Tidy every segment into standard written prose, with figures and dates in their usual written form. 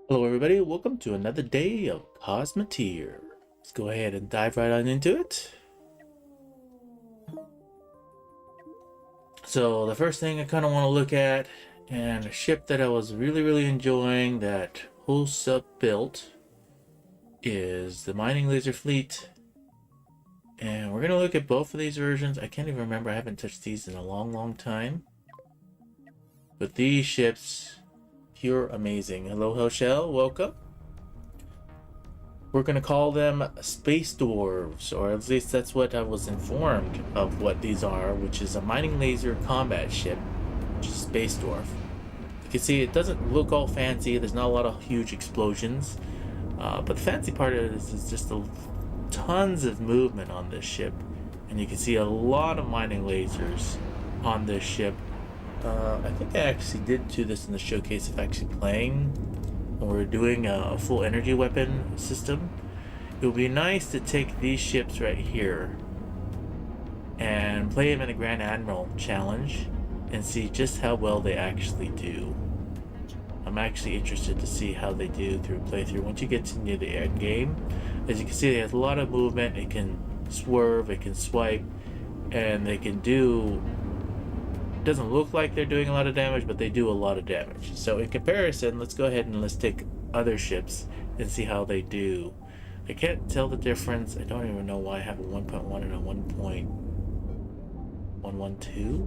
Hello everybody, welcome to another day of Cosmoteer. Let's go ahead and dive right on into it. So the first thing I kind of want to look at, and a ship that I was really enjoying that Hulsa built, is the Mining Laser Fleet. And we're going to look at both of these versions. I can't even remember, I haven't touched these in a long time. But these ships, pure amazing. Hello Hellshell, welcome. We're going to call them space dwarves, or at least that's what I was informed of what these are, which is a mining laser combat ship, which is space dwarf. You can see it doesn't look all fancy, there's not a lot of huge explosions, but the fancy part of it is just tons of movement on this ship, and you can see a lot of mining lasers on this ship. I think I actually did do this in the showcase of actually playing. We're doing a full energy weapon system. It would be nice to take these ships right here and play them in a Grand Admiral challenge and see just how well they actually do. I'm actually interested to see how they do through playthrough. Once you get to near the end game, as you can see, there's a lot of movement. It can swerve, it can swipe, and they can do... Doesn't look like they're doing a lot of damage, but they do a lot of damage. So in comparison, let's go ahead and let's take other ships and see how they do. I can't tell the difference. I don't even know why I have a 1.1 and a 1.112.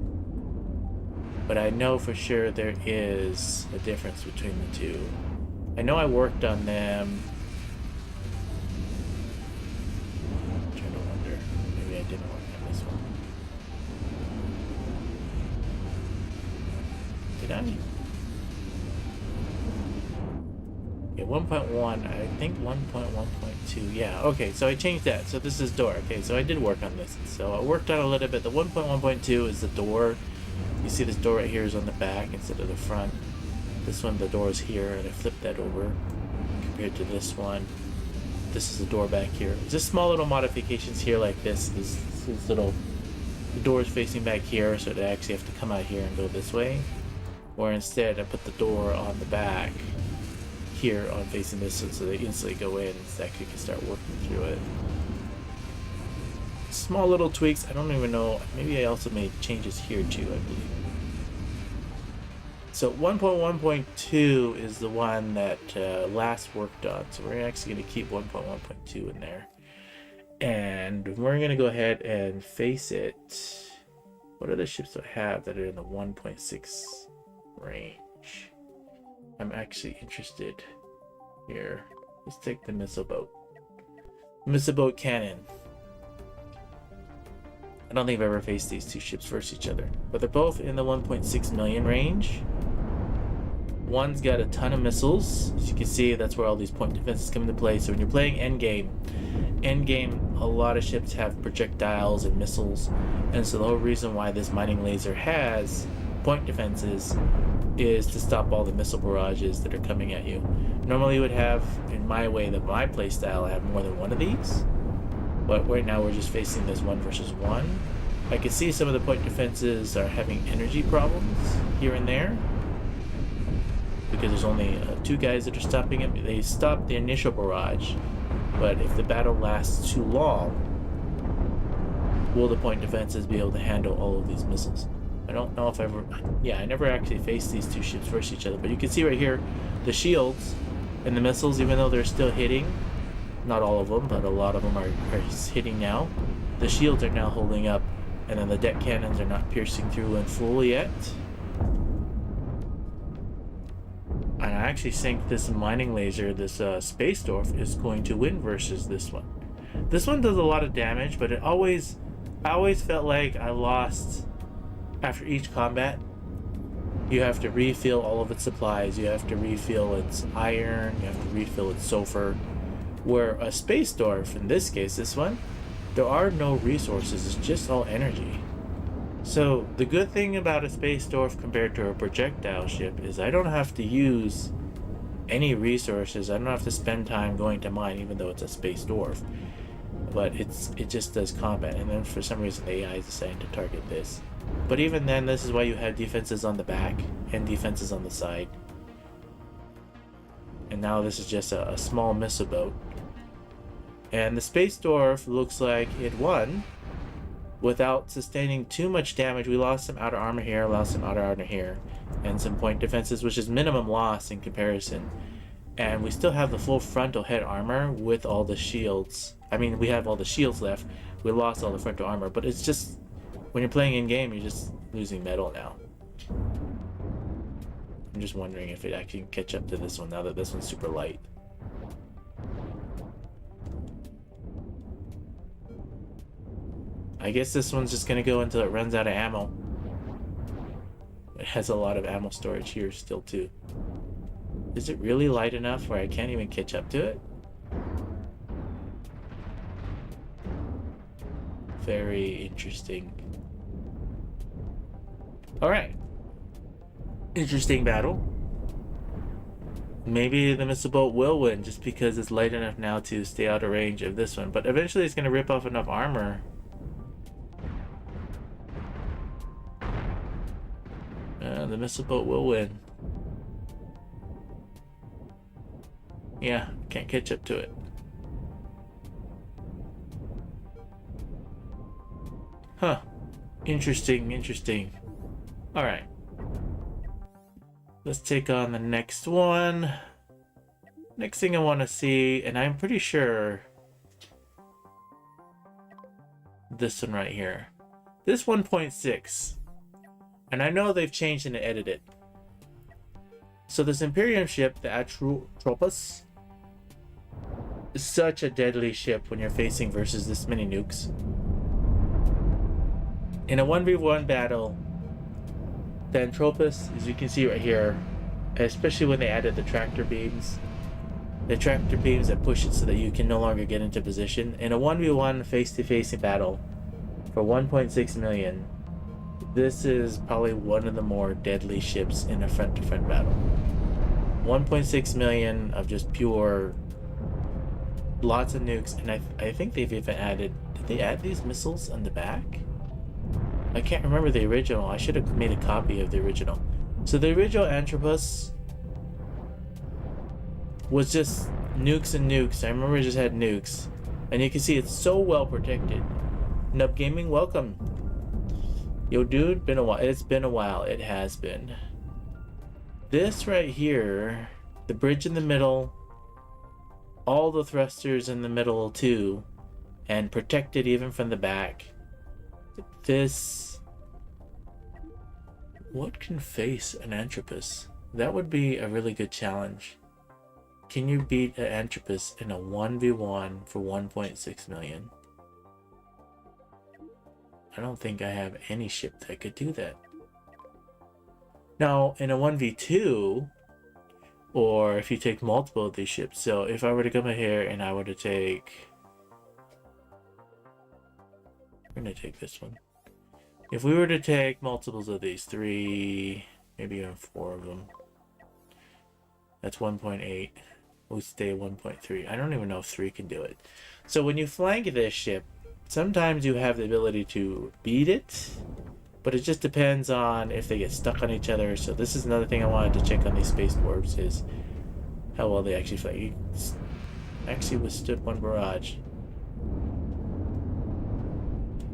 But I know for sure there is a difference between the two. I know I worked on them. I'm trying to wonder. Maybe I didn't work on this one. Did I? Yeah, 1.1, I think 1.1.2, yeah, okay, so I changed that, so this is door, okay, so I did work on this, so I worked on a little bit. The 1.1.2 is the door. You see this door right here is on the back instead of the front. This one, the door is here, and I flipped that over compared to this one. This is the door back here. Just small little modifications here like this little, the door is facing back here, so they actually have to come out here and go this way. Or instead, I put the door on the back here on facing this so they instantly go in and actually can start working through it. Small little tweaks. I don't even know. Maybe I also made changes here too, I believe. So 1.1.2 is the one that last worked on. So we're actually going to keep 1.1.2 in there. And we're going to go ahead and face it. What other ships do I have that are in the 1.6 range? I'm actually interested here. Let's take the missile boat. Missile boat cannon. I don't think I've ever faced these two ships versus each other, but they're both in the 1.6 million range. One's got a ton of missiles. As you can see, that's where all these point defenses come into play. So when you're playing endgame, a lot of ships have projectiles and missiles, and so the whole reason why this mining laser has point defenses is to stop all the missile barrages that are coming at you. Normally you would have, in my way, my playstyle, I have more than one of these, but right now we're just facing this 1 versus 1. I can see some of the point defenses are having energy problems here and there because there's only 2 guys that are stopping it. They stop the initial barrage, but if the battle lasts too long, will the point defenses be able to handle all of these missiles? I don't know if I ever... Yeah, I never actually faced these two ships versus each other, but you can see right here, the shields and the missiles, even though they're still hitting, not all of them, but a lot of them are hitting now, the shields are now holding up, and then the deck cannons are not piercing through in full yet. And I actually think this mining laser, this space dwarf, is going to win versus this one. This one does a lot of damage, but I always felt like I lost after each combat. You have to refill all of its supplies, you have to refill its iron, you have to refill its sulfur. Where a space dwarf, in this case, this one, there are no resources, it's just all energy. So the good thing about a space dwarf compared to a projectile ship is I don't have to use any resources. I don't have to spend time going to mine, even though it's a space dwarf. But it just does combat, and then for some reason the AI is deciding to target this. But even then, this is why you have defenses on the back and defenses on the side. and now this is just a small missile boat. And the Space Dwarf looks like it won without sustaining too much damage. We lost some outer armor here, lost some outer armor here, and some point defenses, which is minimum loss in comparison. And we still have the full frontal head armor with all the shields. I mean, we have all the shields left. We lost all the frontal armor, but it's just, when you're playing in game, you're just losing metal now. I'm just wondering if it actually can catch up to this one now that this one's super light. I guess this one's just gonna go until it runs out of ammo. It has a lot of ammo storage here still too. Is it really light enough where I can't even catch up to it? Very interesting. Alright. Interesting battle. Maybe the missile boat will win just because it's light enough now to stay out of range of this one. But eventually it's going to rip off enough armor. The missile boat will win. Yeah, can't catch up to it. Huh. Interesting, interesting. Alright. Let's take on the next one. Next thing I want to see, and I'm pretty sure this one right here. This 1.6. And I know they've changed and edited it. So this Imperium ship, the Atropos, is such a deadly ship when you're facing versus this many nukes. In a 1v1 battle, the Atropos, as you can see right here, especially when they added the tractor beams that push it so that you can no longer get into position. In a 1v1 face-to-face battle for 1.6 million, this is probably one of the more deadly ships in a front-to-front battle. 1.6 million of just pure, lots of nukes, and I think they've even added, did they add these missiles on the back? I can't remember the original. I should have made a copy of the original. So the original Atropos was just nukes and nukes. I remember it just had nukes. And you can see it's so well protected. Nub Gaming, welcome. Yo dude, been a while. It's been a while. It has been. This right here, the bridge in the middle, all the thrusters in the middle too, and protected even from the back. This, what can face an Atropos? That would be a really good challenge. Can you beat an Atropos in a 1v1 for 1.6 million? I don't think I have any ship that could do that. Now, in a 1v2, or if you take multiple of these ships, so if I were to come in here and I were to take, we're gonna take this one. If we were to take multiples of these, 3, maybe even 4 of them, that's 1.8. We'll stay at 1.3. I don't even know if 3 can do it. So when you flank this ship, sometimes you have the ability to beat it, but it just depends on if they get stuck on each other. So this is another thing I wanted to check on these Space Dwarfs, is how well they actually flank. He actually withstood one barrage.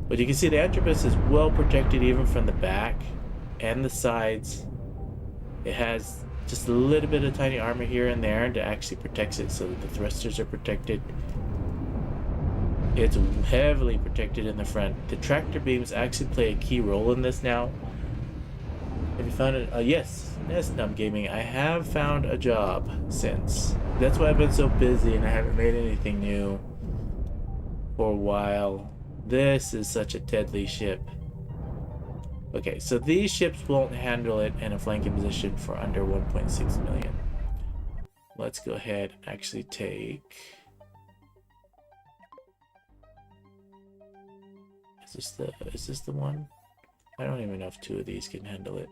But you can see the Atropos is well protected even from the back and the sides. It has just a little bit of tiny armor here and there to actually protect it so that the thrusters are protected. It's heavily protected in the front. The tractor beams actually play a key role in this now. Have you found it? Yes, Nub Gaming. I have found a job since. That's why I've been so busy and I haven't made anything new for a while. This is such a deadly ship. Okay, so these ships won't handle it in a flanking position for under 1.6 million. Let's go ahead and actually take... Is this the one? I don't even know if 2 of these can handle it.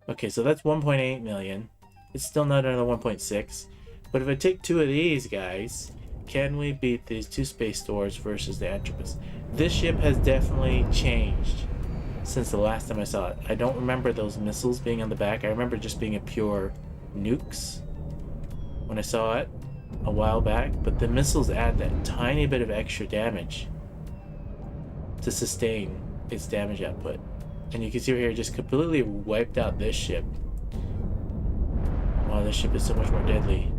Okay, so that's 1.8 million. It's still not another 1.6. But if I take 2 of these guys, can we beat these 2 Space Dwarfs versus the Atropos? This ship has definitely changed since the last time I saw it. I don't remember those missiles being on the back. I remember just being a pure nukes. when I saw it a while back, but the missiles add that tiny bit of extra damage to sustain its damage output. And you can see right here, it just completely wiped out this ship. Wow, this ship is so much more deadly.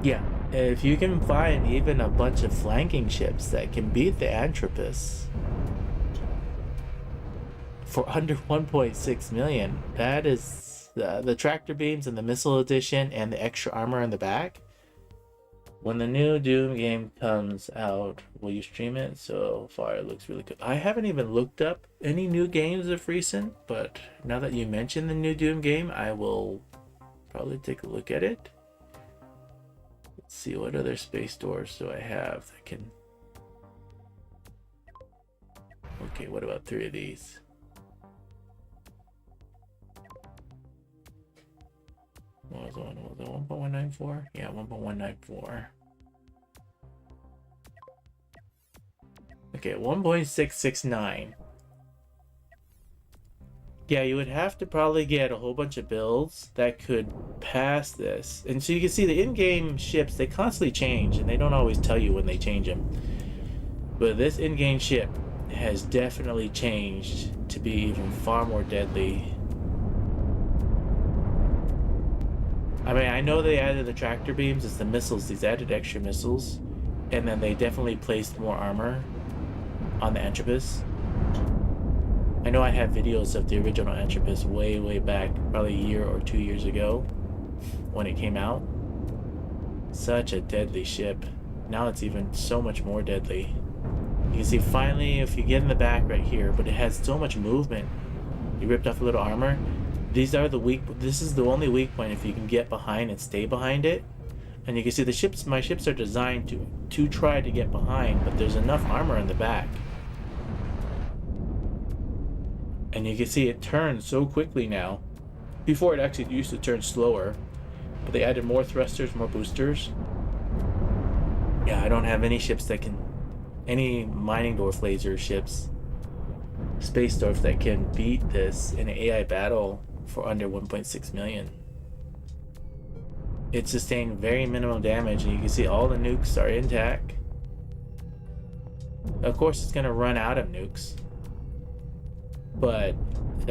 Yeah, if you can find even a bunch of flanking ships that can beat the Atropos for under 1.6 million, that is the tractor beams and the missile edition and the extra armor in the back. When the new Doom game comes out, will you stream it? So far it looks really good. I haven't even looked up any new games of recent, but now that you mentioned the new Doom game, I will probably take a look at it. Let's see, what other space doors do I have that can... Okay, what about 3 of these? What was the one? Was it 1.194? Yeah, 1.194. Okay, 1.669. Yeah, you would have to probably get a whole bunch of builds that could pass this. And so you can see the in-game ships, they constantly change, and they don't always tell you when they change them. But this in-game ship has definitely changed to be even far more deadly. I mean, I know they added the tractor beams, it's the missiles, these added extra missiles. And then they definitely placed more armor on the Atropos. I know I have videos of the original Atropos way back, probably a year or 2 years ago when it came out. Such a deadly ship. Now it's even so much more deadly. You can see finally, if you get in the back right here, but it has so much movement. You ripped off a little armor. These are the weak, this is the only weak point if you can get behind and stay behind it. And you can see the ships, my ships are designed to try to get behind, but there's enough armor in the back. And you can see it turns so quickly now. Before it actually used to turn slower, but they added more thrusters, more boosters. Yeah, I don't have any ships that can, any mining dwarf laser ships, space dwarf that can beat this in an AI battle for under 1.6 million. It sustained very minimal damage, and you can see all the nukes are intact. Of course, it's going to run out of nukes, but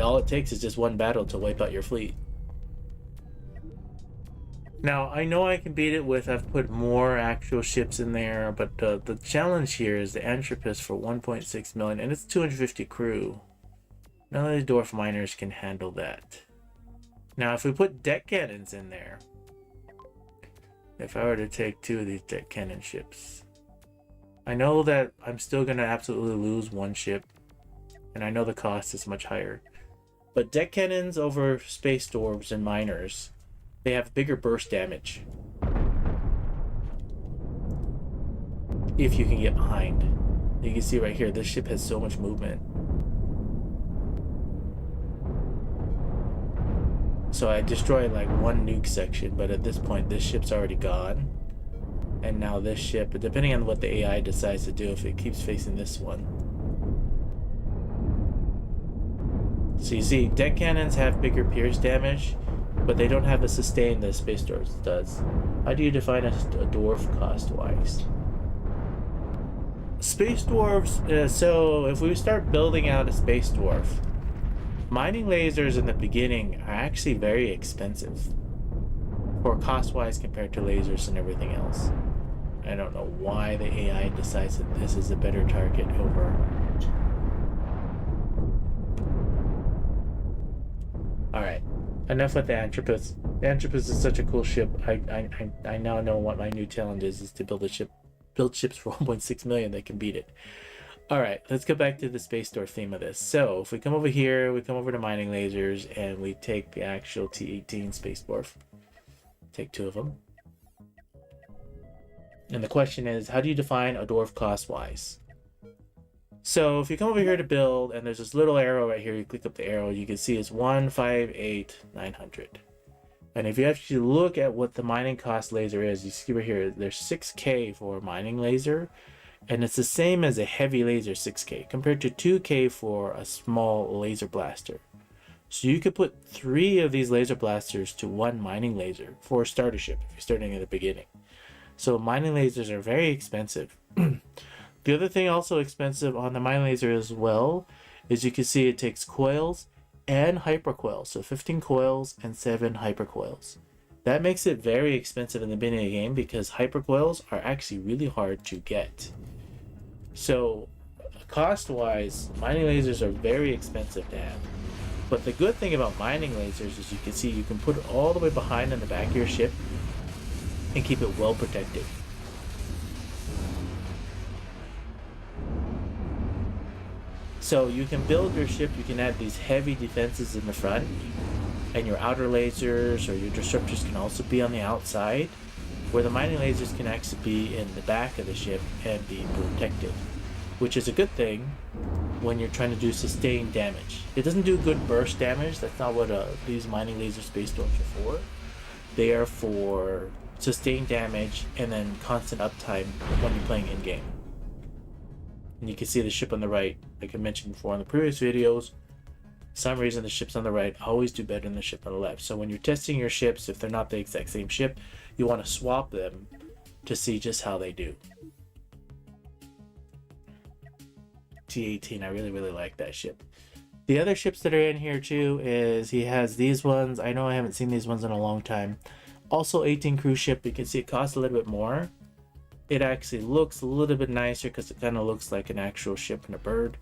all it takes is just one battle to wipe out your fleet. Now, I know I can beat it with, I've put more actual ships in there, but the challenge here is the Atropos for 1.6 million, and it's 250 crew. None of the dwarf miners can handle that. Now, if we put deck cannons in there, if I were to take 2 of these deck cannon ships, I know that I'm still going to absolutely lose one ship, and I know the cost is much higher. But deck cannons over space dwarves and miners, they have bigger burst damage if you can get behind. You can see right here, this ship has so much movement. So I destroyed like one nuke section, but at this point this ship's already gone. And now this ship, depending on what the AI decides to do, if it keeps facing this one. So you see, deck cannons have bigger pierce damage, but they don't have the sustain that Space Dwarfs does. How do you define a dwarf cost-wise? Space Dwarfs, so if we start building out a Space Dwarf, mining lasers in the beginning are actually very expensive for cost-wise compared to lasers and everything else. I don't know why the AI decides that this is a better target over... Alright, enough with the Atropos. The Atropos is such a cool ship. I now know what my new challenge is to build ships for 1.6 million that can beat it. Alright, let's go back to the Space Dwarf theme of this. So, if we come over here, we come over to mining lasers, and we take the actual T-18 Space Dwarf. Take 2 of them. And the question is, how do you define a dwarf cost-wise? So, if you come over here to build, and there's this little arrow right here, you click up the arrow, you can see it's 158,900. And if you actually look at what the mining cost laser is, you see right here, there's 6K for a mining laser, And it's the same as a heavy laser 6K compared to 2K for a small laser blaster. So you could put 3 of these laser blasters to 1 mining laser for a starter ship if you're starting at the beginning. So mining lasers are very expensive. The other thing also expensive on the mining laser as well is you can see it takes coils and hypercoils. So 15 coils and 7 hypercoils. That makes it very expensive in the beginning of the game because hypercoils are actually really hard to get. So cost-wise, mining lasers are very expensive to have. But the good thing about mining lasers is you can see you can put it all the way behind in the back of your ship and keep it well protected. So you can build your ship, you can add these heavy defenses in the front, and your outer lasers or your disruptors can also be on the outside, where the mining lasers can actually be in the back of the ship and be protected, which is a good thing when you're trying to do sustained damage. It doesn't do good burst damage. That's not what these mining laser space storms are for. They are for sustained damage and then constant uptime when you're playing in-game. And you can see the ship on the right, like I mentioned before in the previous videos. For some reason the ships on the right always do better than the ship on the left. So when you're testing your ships, if they're not the exact same ship, you want to swap them to see just how they do. T-18, I really like that ship. The other ships that are in here too is he has these ones. I know I haven't seen these ones in a long time. Also 18 cruise ship. You can see it costs a little bit more. It actually looks a little bit nicer because it kind of looks like an actual ship and a bird.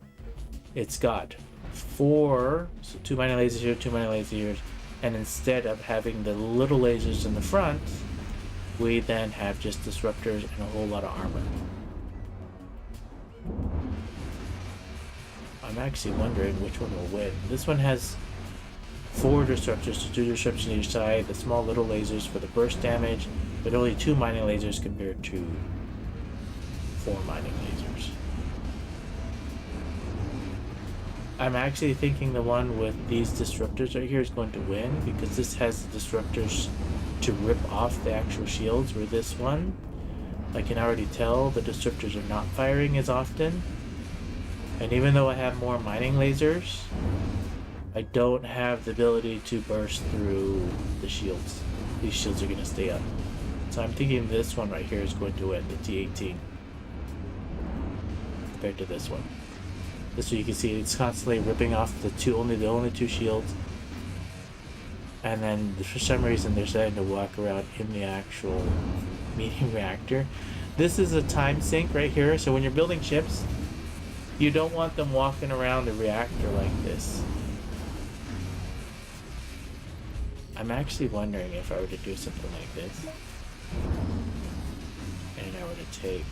It's got 4, so 2 mining lasers here, 2 mining lasers here, and instead of having the little lasers in the front, we then have just disruptors and a whole lot of armor. I'm actually wondering which one will win. This one has 4 disruptors, so 2 disruptors on each side, the small little lasers for the burst damage, but only 2 mining lasers compared to 4 mining lasers. I'm actually thinking the one with these disruptors right here is going to win because this has the disruptors to rip off the actual shields, where this one, I can already tell the disruptors are not firing as often. And even though I have more mining lasers, I don't have the ability to burst through the shields. These shields are going to stay up. So I'm thinking this one right here is going to win, the T-18, compared to this one. This one you can see it's constantly ripping off the only two shields. And then for some reason they're starting to walk around in the actual medium reactor. This is a time sink right here, so when you're building ships, you don't want them walking around the reactor like this. I'm actually wondering if I were to do something like this, and I were to take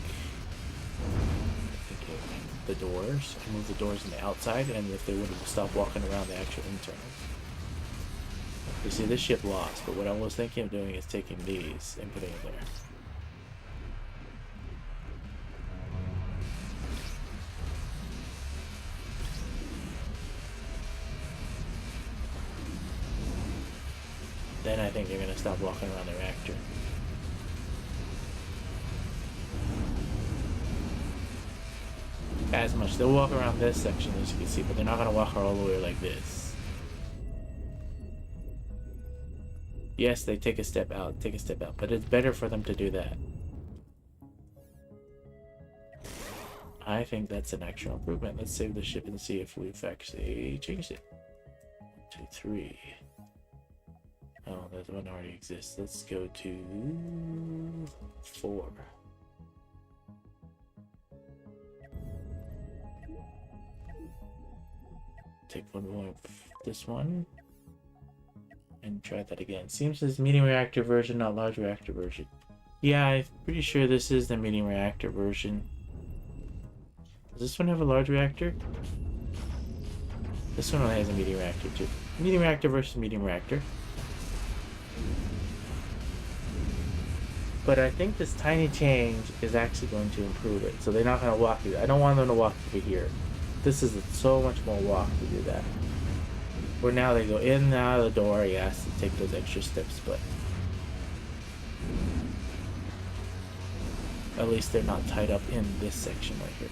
the doors and move the doors on the outside, and if they would have stopped walking around the actual internals. You see, this ship lost, but what I was thinking of doing is taking these and putting it there. Then I think they're going to stop walking around the reactor. As much. They'll walk around this section, as you can see, but they're not going to walk all the way like this. Yes, they take a step out, but it's better for them to do that. I think that's an actual improvement. Let's save the ship and see if we've actually changed it. 1, 2, 3. Oh, that one already exists. Let's go to 4. Take one more of this one and try that again. Seems this medium reactor version, not large reactor version. Yeah, I'm pretty sure this is the medium reactor version. Does this one have a large reactor? This one only has a medium reactor too. Medium reactor versus medium reactor. But I think this tiny change is actually going to improve it. So they're not going to walk through. I don't want them to walk through here. This is so much more walk to do that. Where now they go in and out of the door, yes, to take those extra steps, but At least they're not tied up in this section right here.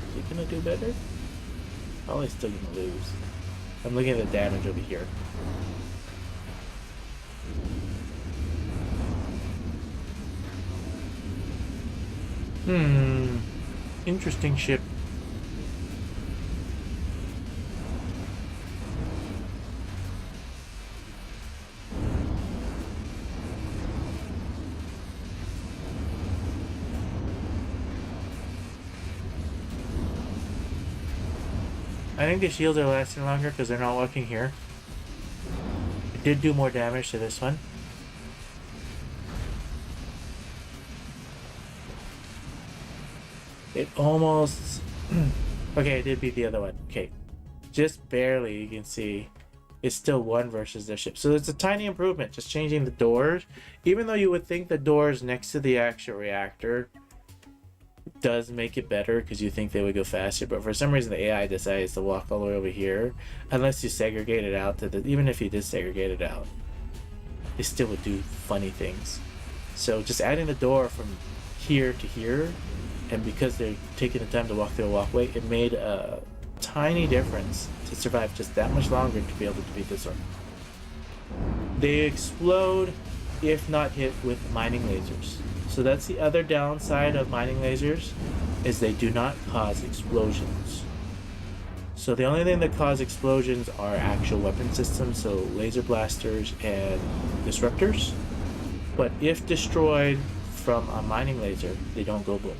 Is he gonna do better? Probably still gonna lose. I'm looking at the damage over here. Interesting ship. I think the shields are lasting longer because they're not walking here. It did do more damage to this one. It almost... okay, it did beat the other one. Okay. Just barely, you can see. It's still one versus their ship. So it's a tiny improvement, just changing the doors. Even though you would think the doors next to the actual reactor does make it better because you think they would go faster, but for some reason the AI decides to walk all the way over here. Unless you segregate it out to the... even if you did segregate it out, it still would do funny things. So just adding the door from here to here, and because they're taking the time to walk through a walkway, it made a tiny difference to survive just that much longer to be able to beat this one. They explode if not hit with mining lasers. So that's the other downside of mining lasers, is they do not cause explosions. So the only thing that cause explosions are actual weapon systems, so laser blasters and disruptors. But if destroyed from a mining laser, they don't go boom.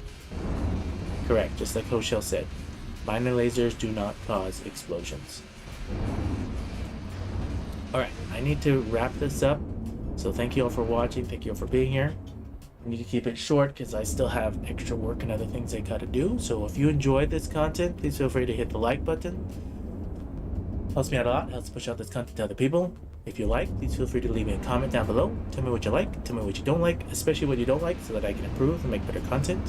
Correct, just like Hoshell said. Mining lasers do not cause explosions. Alright, I need to wrap this up. So thank you all for watching, thank you all for being here. I need to keep it short because I still have extra work and other things I gotta do. So if you enjoyed this content, please feel free to hit the like button. Helps me out a lot, helps push out this content to other people. If you like, please feel free to leave me a comment down below. Tell me what you like, tell me what you don't like, especially what you don't like, so that I can improve and make better content.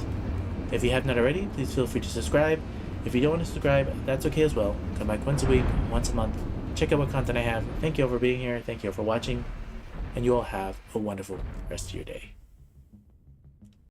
If you have not already, please feel free to subscribe. If you don't want to subscribe, that's okay as well. Come back once a week, once a month. Check out what content I have. Thank you all for being here. Thank you all for watching. And you all have a wonderful rest of your day.